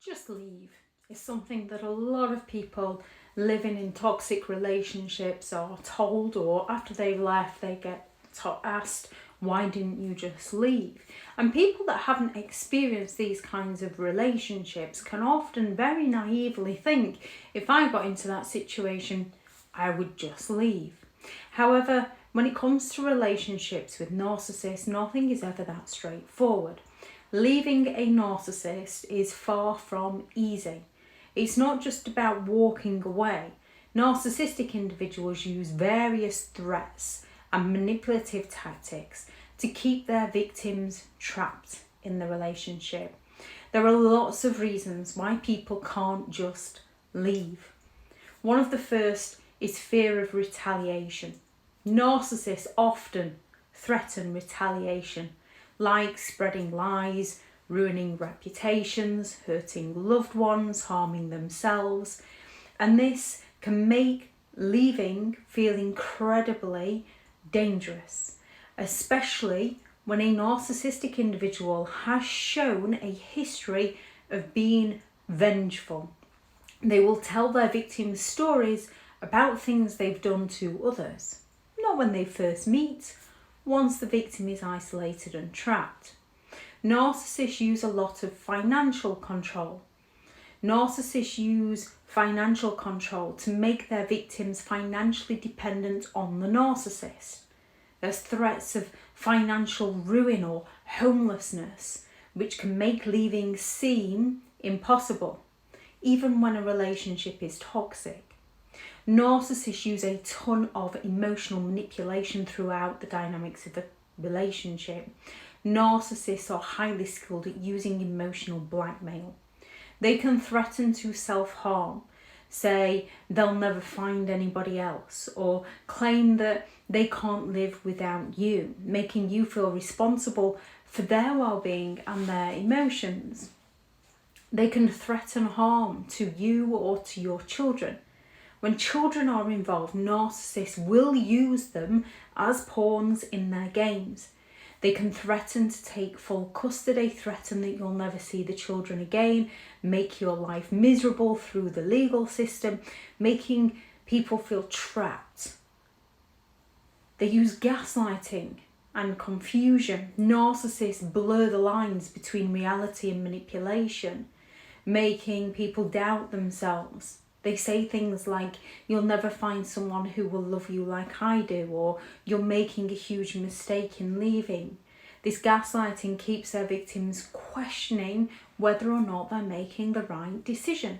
Just leave is something that a lot of people living in toxic relationships are told, or after they've left they get asked, why didn't you just leave? And people that haven't experienced these kinds of relationships can often very naively think, if I got into that situation, I would just leave. However, when it comes to relationships with narcissists, nothing is ever that straightforward. Leaving a narcissist is far from easy. It's not just about walking away. Narcissistic individuals use various threats and manipulative tactics to keep their victims trapped in the relationship. There are lots of reasons why people can't just leave. One of the first is fear of retaliation. Narcissists often threaten retaliation, like spreading lies, ruining reputations, hurting loved ones, harming themselves. And this can make leaving feel incredibly dangerous, especially when a narcissistic individual has shown a history of being vengeful. They will tell their victims stories about things they've done to others, not when they first meet, once the victim is isolated and trapped. Narcissists use a lot of financial control. Narcissists use financial control to make their victims financially dependent on the narcissist. There's threats of financial ruin or homelessness, which can make leaving seem impossible, even when a relationship is toxic. Narcissists use a ton of emotional manipulation throughout the dynamics of a relationship. Narcissists are highly skilled at using emotional blackmail. They can threaten to self-harm, say they'll never find anybody else, or claim that they can't live without you, making you feel responsible for their well-being and their emotions. They can threaten harm to you or to your children. When children are involved, narcissists will use them as pawns in their games. They can threaten to take full custody, threaten that you'll never see the children again, make your life miserable through the legal system, making people feel trapped. They use gaslighting and confusion. Narcissists blur the lines between reality and manipulation, making people doubt themselves. They say things like, you'll never find someone who will love you like I do, or you're making a huge mistake in leaving. This gaslighting keeps their victims questioning whether or not they're making the right decision.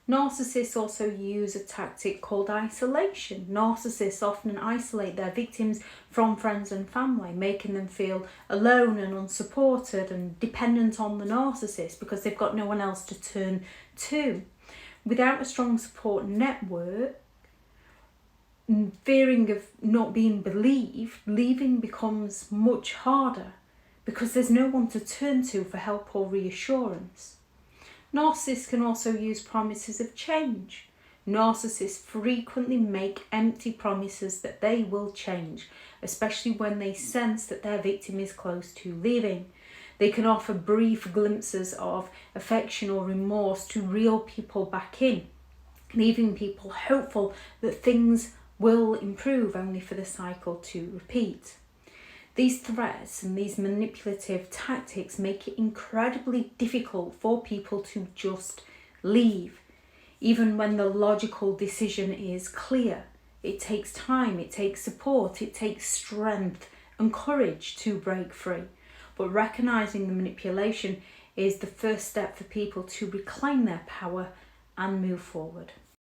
Narcissists also use a tactic called isolation. Narcissists often isolate their victims from friends and family, making them feel alone and unsupported and dependent on the narcissist because they've got no one else to turn to. Without a strong support network, fearing of not being believed, leaving becomes much harder because there's no one to turn to for help or reassurance. Narcissists can also use promises of change. Narcissists frequently make empty promises that they will change, especially when they sense that their victim is close to leaving. They can offer brief glimpses of affection or remorse to reel people back in, leaving people hopeful that things will improve, only for the cycle to repeat. These threats and these manipulative tactics make it incredibly difficult for people to just leave, even when the logical decision is clear. It takes time, it takes support, it takes strength and courage to break free. But recognizing the manipulation is the first step for people to reclaim their power and move forward.